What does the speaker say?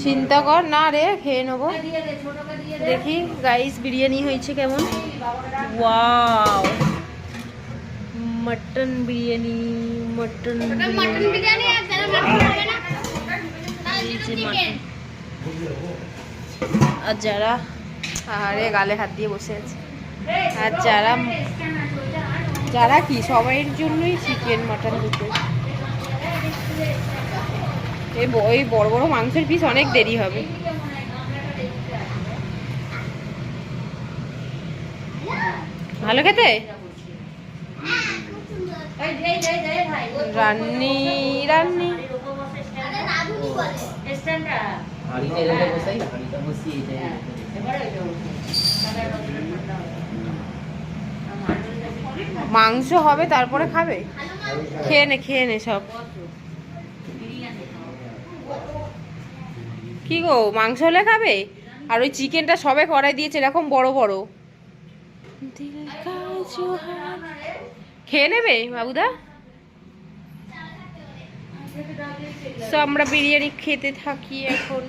চিন্তা কর না রে, খেয়ে নেবো। দেখি গাইস বিরিয়ানি হয়েছে কেমন। Wow, mutton biryani, mutton biryani. আর যারা, আরে গালে হাত দিয়ে বসে আছে, আর যারা যারা কি সবাইয়ের জন্যই চিকেন মটন দুটো। এই বড় বড় মাংসের পিস অনেক দেরি হবে। ভালো খেতে। রান্নি রান্নি মাংস হবে তারপরে খাবে। খেয়ে নে সব। কি গো, মাংস হলে খাবে? আর ওই চিকেনটা সবে কড়াই দিয়েছে এরকম বড় বড়। খেয়ে নেবে বাবুদা। তো আমরা বিরিয়ানি খেতে থাকি এখন।